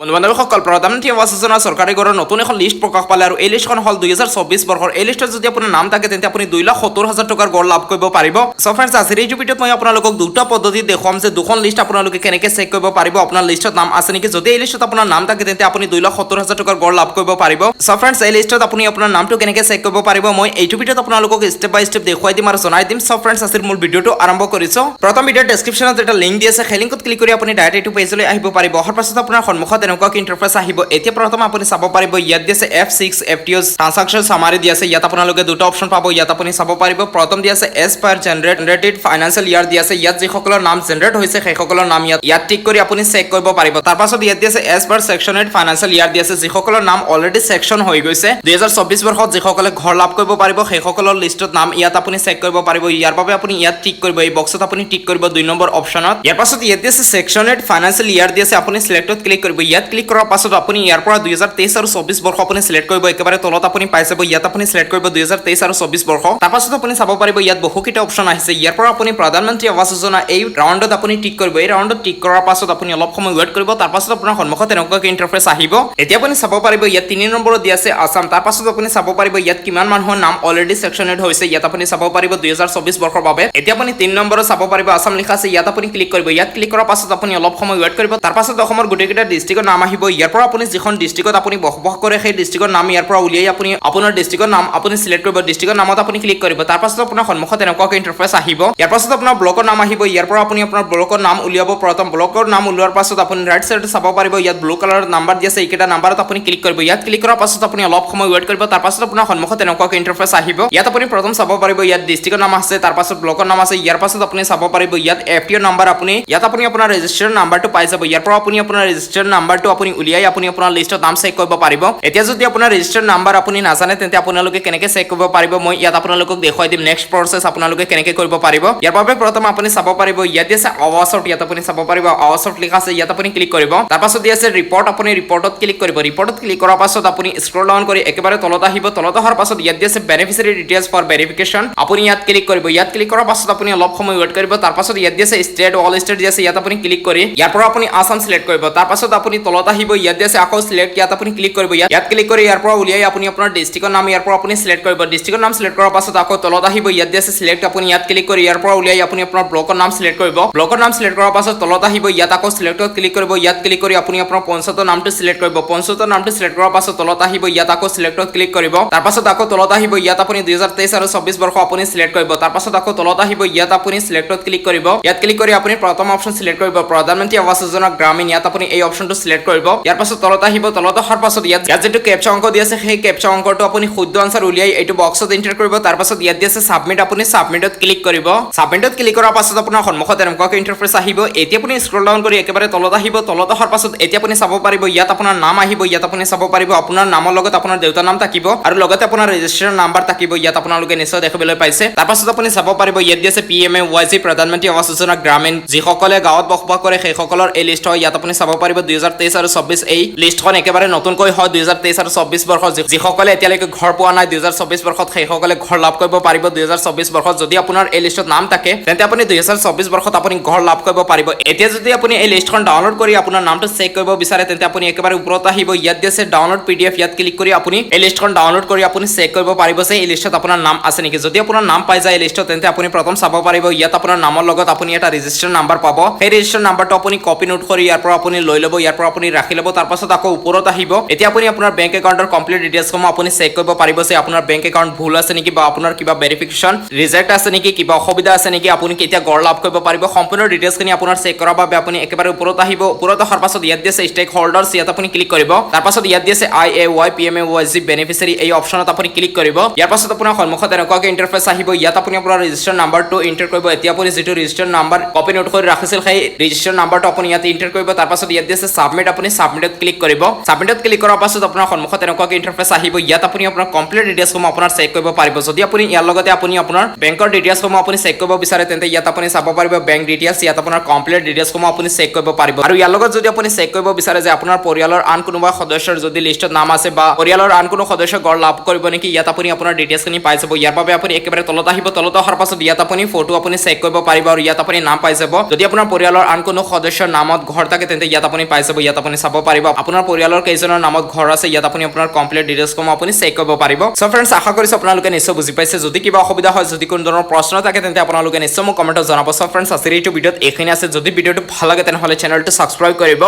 বন্ধু-বান্ধৱীসকল প্ৰধানমন্ত্ৰী আৱাস যোজনা চৰকাৰী ঘৰৰ নতুন এখন লিষ্ট প্ৰকাশ পালে আৰু এই লিষ্টখন হ'ল 2024 বৰ্ষৰ এই লিষ্টত যদি আপোনাৰ নাম থাকে তেন্তে আপুনি 2,70,000 টকাৰ গড় লাভ কৰিব পাৰিব। সো ফ্ৰেণ্ডছ আজিৰ এই ভিডিঅ'ত মই আপোনালোকক দুটা পদ্ধতি দেখুৱাম যে দুখন লিষ্ট আপোনালোকে কেনেকৈ চেক কৰিব পাৰিব আপোনাৰ লিষ্টত নাম আছে নেকি। যদি এই লিষ্টত আপোনাৰ নাম থাকে তেন্তে আপুনি 2,70,000 টকাৰ গড় লাভ কৰিব পাৰিব। সো ফ্ৰেণ্ডছ এই লিষ্টত আপুনি আপোনাৰ নামটো কেনেকৈ চেক কৰিব পাৰিব মই এই ভিডিঅ'ত আপোনালোকক ষ্টেপ বাই ষ্টেপ দেখুৱাই দিম আৰু জনাই দিম। সো ফ্ৰেণ্ডছ আজিৰ মূল ভিডিঅ'টো আৰম্ভ কৰিছো। প্ৰথম ভিডিঅ'ৰ ডেছক্ৰিপশ্যনত এটা লিংক দি আছে, সেই লিংকত ক্লিক কৰি আপুনি ডাইৰেক্ট এইটো পেজলৈ আহিব পাৰিব। অহাৰ পাছত আপোনাৰ সন্মুখত এনেকুৱা ইন্টাৰফেস আহিব। এতিয়া প্ৰথম আপুনি চাব পাৰিব ইয়াত দিছে F6 FTOs ট্ৰান্সাকশন সামাৰি দি আছে। ইয়াত আপোনালোকে দুটা অপচন পাব। ইয়াত আপুনি চাব পাৰিব প্ৰথম দি আছে এজ পাৰ জেনাৰেটেড ফাইনান্সিয়েল ইয়াৰ দি আছে। ইয়াত যিসকলৰ নাম জেনাৰেট হৈছে সেইসকলৰ নাম ইয়াত টিক কৰি আপুনি চেক কৰিব পাৰিব। তাৰ পাছত ইয়াত দি আছে এজ পাৰ সেকশনেড ফাইনান্সিয়েল ইয়াৰ দি আছে। যিসকলৰ নাম অলৰেডি সেকশন হৈ গৈছে 2024 বৰ্ষত যিসকলে ঘৰ লাভ কৰিব পাৰিব সেইসকলৰ লিষ্টত নাম ইয়াত আপুনি চেক কৰিব পাৰিব। ইয়াৰ বাবে আপুনি ইয়াত টিক কৰিব, এই বক্সত আপুনি টিক কৰিব 2 নম্বৰ অপচনত। ইয়াৰ পাছত ইয়াত দি আছে সেকশনেড ফাইনান্সিয়েল ইয়াৰ দি আছে, আপুনি সিলেক্টত ক্লিক কৰিব। ইয়াত ক্লিক কৰাৰ পাছত আপুনি ইয়াৰ পৰা 2023 আৰু 24 বৰ্ষ আপুনি সিলেক্ট কৰিব। একেবাৰে তলত আপুনি পাই যাব, ইয়াত আপুনি সিলেক্ট কৰিব 2023 আৰু 24 বৰ্ষ। তাৰ পাছত আপুনি চাব পাৰিব ইয়াত বহুকেইটা অপচন আহিছে। ইয়াৰ পৰা আপুনি প্ৰধানমন্ত্ৰী আৱাস যোজনা এই ৰাউণ্ডত আপুনি টিক কৰিব। এই ৰাউণ্ডত টিক কৰাৰ পাছত আপুনি অলপ সময় ৱেইট কৰিব। তাৰ পাছত আপোনাৰ সন্মুখত এনেকুৱা ইন্টাৰফেস আহিব। এতিয়া আপুনি চাব পাৰিব ইয়াত 3 নম্বৰত দি আছে আসাম। তাৰ পাছত আপুনি চাব পাৰিব ইয়াত কিমান মানুহৰ নাম অলৰেডি সেকশনেড হৈছে। ইয়াত আপুনি চাব পাৰিব 2024 বৰ্ষৰ বাবে। এতিয়া আপুনি 3 নম্বৰত চাব পাৰিব আসাম লিখা আছে। ইয়াত আপুনি ক্লিক কৰিব। ইয়াত ক্লিক কৰাৰ পাছত আপুনি অলপ সময় ৱেইট কৰিব। তাৰ পাছত অসমৰ গোটেইকেইটা ডিষ্ট্ৰিক্টৰ নাম আহিব। ইয়াৰ পৰা আপুনি যিখন ডিষ্ট্ৰিক্টত আপুনি বসবাস কৰে সেই ডিষ্ট্ৰিক্টৰ নাম ইয়াৰ পৰা উলিয়াই আপুনি আপোনাৰ ডিষ্ট্ৰিক্টৰ নাম আপুনি সিলেক্ট কৰিব। ডিষ্ট্ৰিক্টৰ নামত আপুনি ক্লিক কৰিব। তাৰ পাছত আপোনাৰ সন্মুখত এনেকুৱা ইন্টাৰফেস আহিব। ইয়াৰ পাছত আপোনাৰ ব্লকৰ নাম আহিব। ইয়াৰ পৰা আপুনি আপোনাৰ ব্লকৰ নাম উলিয়াব। প্ৰথম ব্লকৰ নাম উলিওৱাৰ পাছত আপুনি ৰাইট সাইডত চাব পাৰিব ইয়াত ব্লু কালাৰৰ নাম্বাৰ দি আছে। এইকেইটা নাম্বাৰত আপুনি ক্লিক কৰিব। ইয়াত ক্লিক কৰাৰ পাছত আপুনি অলপ সময় ৱেইট কৰিব। তাৰ পাছত আপোনাৰ সন্মুখত এনেকুৱা ইন্টাৰফেস আহিব। ইয়াত আপুনি প্ৰথম চাব পাৰিব ইয়াত ডিষ্ট্ৰিক্টৰ নাম আছে, তাৰ পাছত ব্লকৰ নাম আছে। ইয়াৰ পাছত আপুনি চাব পাৰিব ইয়াত FTO নাম্বাৰ আপুনি ইয়াত আপুনি আপোনাৰ ৰেজিষ্ট্ৰেচন নাম্বাৰটো পাই যাব। ইয়াৰ পৰা আপুনি আপোনাৰ ৰেজিষ্ট্ৰেচন নাম্বাৰটো আপুনি উলিয়াই আপুনি আপোনাৰ লিষ্টত নাম চেক কৰিব পাৰিব। এতিয়া যদি আপোনাৰ ৰেজিষ্টাৰ নাম্বাৰ আপুনি নাজানে তেন্তে আপোনালোকে কেনেকৈ চেক কৰিব পাৰিব মই ইয়াত আপোনালোকক দেখুৱাই দিম। নেক্সট প্ৰসেছ আপোনালোকে কেনেকৈ কৰিব পাৰিব। ইয়াৰ বাবে প্ৰথম আপুনি চাব পাৰিব ইয়াত আছে আৱাসত। ইয়াত আপুনি চাব পাৰিব আৱাসত লিখা আছে। ইয়াত আপুনি ক্লিক কৰিব। তাৰ পাছত দি আছে ৰিপৰ্ট, আপুনি ৰিপৰ্টত ক্লিক কৰিব। ৰিপৰ্টত ক্লিক কৰাৰ পাছত আপুনি স্ক্ৰল ডাউন কৰি একেবাৰে তলত আহিব। তলত অহাৰ পাছত ইয়াত আছে বেনিফিচিয়াৰী ডিটেইলছ ফৰ ভেৰিফিকেশ্যন, আপুনি ইয়াত ক্লিক কৰিব। ইয়াত ক্লিক কৰাৰ পাছত আপুনি অলপ সময় ৱেইট কৰিব। তাৰ পাছত ইয়াত আছে ষ্টেট অল ষ্টেট দি আছে। ইয়াত আপুনি ক্লিক কৰি ইয়াৰ পৰা আপুনি আসাম সিলেক্ট কৰিব। তাৰ পাছত আপুনি তলত আহিব। ইয়াত আছে আকৌ সিলেক্ট, ইয়াত আপুনি ক্লিক কৰিব। ইয়াত ক্লিক কৰি ইয়াৰ পৰা উলিয়াই আপুনি আপোনাৰ ডিষ্ট্ৰিক্টৰ নাম ইয়াৰ পৰা আপুনি সিলেক্ট কৰিব। ডিষ্ট্ৰিক্টৰ নাম সিলেক্ট কৰাৰ পাছত আকৌ তলত আহিব। ইয়াত আছে সিলেক্ট, আপুনি ইয়াত ক্লিক কৰি ইয়াৰ পৰা উলিয়াই আপুনি আপোনাৰ ব্লকৰ নাম সিলেক্ট কৰিব। ব্লকৰ নাম সিলেক্ট কৰাৰ পাছত তলত আহিব। ইয়াত আকৌ সিলেক্টত ক্লিক কৰিব। ইয়াত ক্লিক কৰি আপুনি আপোনাৰ পঞ্চায়তৰ নামটো সিলেক্ট কৰিব। পঞ্চায়তৰ নামটো সিলেক্ট কৰাৰ পাছত তলত আহিব। ইয়াত আকৌ সিলেক্টত ক্লিক কৰিব। তাৰ পাছত আকৌ তলত আহিব। ইয়াত আপুনি 2023 আৰু 24 বৰ্ষ আপুনি সিলেক্ট কৰিব। তাৰ পাছত আকৌ তলত আহিব। ইয়াত আপুনি সিলেক্টত ক্লিক কৰিব। ইয়াত ক্লিক কৰি আপুনি প্ৰথম অপচন সিলেক্ট কৰিব প্ৰধানমন্ত্ৰী আৱাস যোজনা গ্ৰামীণ। ইয়াত আপুনি এই অপচনটো সিলেক্ট কৰিব। ইয়াৰ পাছত তলত আহিব। তলত অহাৰ পাছত ইয়াত যেটো কেপচা অংক দি আছে সেই কেপচা অংকটো আপুনি শুদ্ধ আনসাৰ উলিয়াই এইটো বক্সত এন্টাৰ কৰিব। তাৰ পাছত ইয়াত আছে সাবমিট, আপুনি সাবমিটত ক্লিক কৰিব। সাবমিটত ক্লিক কৰাৰ পাছত আপোনাৰ সন্মুখত এনেকুৱা ইন্টাৰফেস আহিব। এতিয়া আপুনি স্ক্ৰল ডাউন কৰি একেবাৰে তলত আহিব। তলত অহাৰ পাছত এতিয়া আপুনি চাব পাৰিব ইয়াত আপোনাৰ নাম আহিব। ইয়াত আপুনি চাব পাৰিব আপোনাৰ নামৰ লগত আপোনাৰ দেউতাৰ নাম থাকিব আৰু লগতে আপোনাৰ ৰেজিষ্ট্ৰেচন নাম্বাৰ থাকিব। ইয়াত আপোনালোকে নিশ্চয় দেখিবলৈ পাইছে। তাৰ পাছত আপুনি চাব পাৰিব ইয়াত আছে PMAYG প্ৰধানমন্ত্ৰী আৱাস যোজনা গ্ৰামীণ। যিসকলে গাঁৱত বসবাস কৰে সেইসকলৰ এই লিষ্ট হয়। ইয়াত আপুনি চাব পাৰিব 2023 আৰু 24 এই লিষ্টখন একেবাৰে নতুনকৈ হয় 2023 আৰু 24 বৰ্ষ। যিসকলে এতিয়ালৈকে ঘৰ পোৱা নাই 2024 বৰ্ষত সেইসকলে ঘৰ লাভ কৰিব পাৰিব 2024 বৰ্ষত। যদি আপোনাৰ এই লিষ্টত নাম থাকে তেন্তে আপুনি 2024 বৰ্ষত আপুনি ঘৰ লাভ কৰিব পাৰিব। এতিয়া যদি আপুনি এই লিষ্টখন ডাউনলোড কৰি আপোনাৰ নামটো চেক কৰিব বিচাৰে তেন্তে আপুনি একেবাৰে ওপৰত আহিব। ইয়াত আছে ডাউনলোড PDF, ইয়াত ক্লিক কৰি আপুনি এই লিষ্টখন ডাউনলোড কৰি আপুনি চেক কৰিব পাৰিব যে এই লিষ্টত আপোনাৰ নাম আছে নেকি। যদি আপোনাৰ নাম পাই যায় এই লিষ্টত তেন্তে আপুনি প্ৰথম চাব পাৰিব ইয়াত আপোনাৰ নামৰ লগত আপুনি এটা ৰেজিষ্ট্ৰেচন নাম্বাৰ পাব। সেই ৰেজিষ্ট্ৰেচন নাম্বাৰটো আপুনি কপি নোট কৰি ইয়াৰ পৰা আপুনি লৈ ল'ব, ইয়াৰ পৰা আপুনি ৰাখি ল'ব। তাৰ পাছত আকৌ ওপৰত আহিব। এতিয়া আপুনি আপোনাৰ বেংক একাউণ্টৰ কমপ্লিট ডিটেইলছসমূহ আপুনি চেক কৰিব পাৰিব যে আপোনাৰ বেংক একাউণ্ট ভুল আছে নেকি বা আপোনাৰ কিবা ভেৰিফিকেশ্যন ৰিজেক্ট আছে নেকি, কিবা অসুবিধা আছে নেকি, আপুনি কেতিয়া গড় লাভ কৰিব পাৰিব। সম্পূৰ্ণ ডিটেইলছখিনি আপোনাৰ চেক কৰাৰ বাবে আপুনি একেবাৰে ওপৰত আহিব। ওপৰত অহাৰ পাছত ইয়াত আছে ষ্টেক হোল্ডাৰ্ছ, ইয়াত আপুনি ক্লিক কৰিব। তাৰ পাছত ইয়াত আছে IAY PMAYG বেনিফিচিয়াৰী, এই অপচনত আপুনি ক্লিক কৰিব। ইয়াৰ পাছত আপোনাৰ সন্মুখত এনেকুৱাকৈ ইন্টাৰফেস আহিব। ইয়াত আপুনি আপোনাৰ ৰেজিষ্টাৰ নাম্বাৰটো এন্টাৰ কৰিব। এতিয়া আপুনি যিটো ৰেজিষ্টাৰ নাম্বাৰ কপি নোট কৰি ৰাখিছিল সেই ৰেজিষ্টাৰ নাম্বাৰটো আপুনি ইয়াত এন্টাৰ কৰিব। তাৰ পাছত ইয়াত আছে সাবমিট, আপুনি সাবমিটত ক্লিক কৰিব। সাবমিটত ক্লিক কৰাৰ পাছত আপোনাৰ সন্মুখত এনেকুৱাকৈ ইন্টাৰফেস আহিব। ইয়াত আপুনি আপোনাৰ কমপ্লিট ডিটেইলছসমূহ আপোনাৰ চেক কৰিব পাৰিব। যদি আপুনি ইয়াৰ লগতে আপুনি আপোনাৰ বেংকৰ ডিটেইলছসমূহ আপুনি চেক কৰিব বিচাৰে তেন্তে ইয়াত আপুনি চাব পাৰিব বেংক ডিটেইলছ। ইয়াত আপোনাৰ কমপ্লিট ডিটেইলছসমূহ আপুনি চেক কৰিব পাৰিব। আৰু ইয়াৰ লগত যদি আপুনি চেক কৰিব বিচাৰে যে আপোনাৰ পৰিয়ালৰ আন কোনোবা সদস্যৰ যদি লিষ্টত নাম আছে বা পৰিয়ালৰ আন কোনো সদস্য গড় লাভ কৰিব নেকি ইয়াত আপুনি আপোনাৰ ডিটেইলছখিনি পাই যাব। ইয়াৰ বাবে আপুনি একেবাৰে তলত আহিব। তলত অহাৰ পাছত ইয়াত আপুনি ফটো আপুনি চেক কৰিব পাৰিব আৰু ইয়াত আপুনি নাম পাই যাব। যদি আপোনাৰ পৰিয়ালৰ আন কোনো সদস্যৰ নামত ঘৰ থাকে তেন্তে ইয়াত আপুনি পাই যাব। ইয়াত আপুনি চাব পাৰিব আপোনাৰ পৰিয়ালৰ কেইজনৰ নামত ঘৰ আছে ইয়াত আপুনি আপোনাৰ কমপ্লিট ডিটেইলছসমূহ আপুনি চেক কৰিব পাৰিব সো ফ্ৰেণ্ডছ আশা কৰিছো আপোনালোকে নিশ্চয় বুজি পাইছে যদি কিবা অসুবিধা হয় যদি কোনো ধৰণৰ প্ৰশ্ন থাকে তেন্তে আপোনালোকে নিশ্চয় মোক কমেণ্টত জনাব সো ফ্ৰেণ্ডছ আজিৰ এই ভিডিঅ'ত এইখিনি আছে যদি ভিডিঅ'টো ভাল লাগে তেনেহলে চেনেলটো সাবস্ক্ৰাইব কৰিব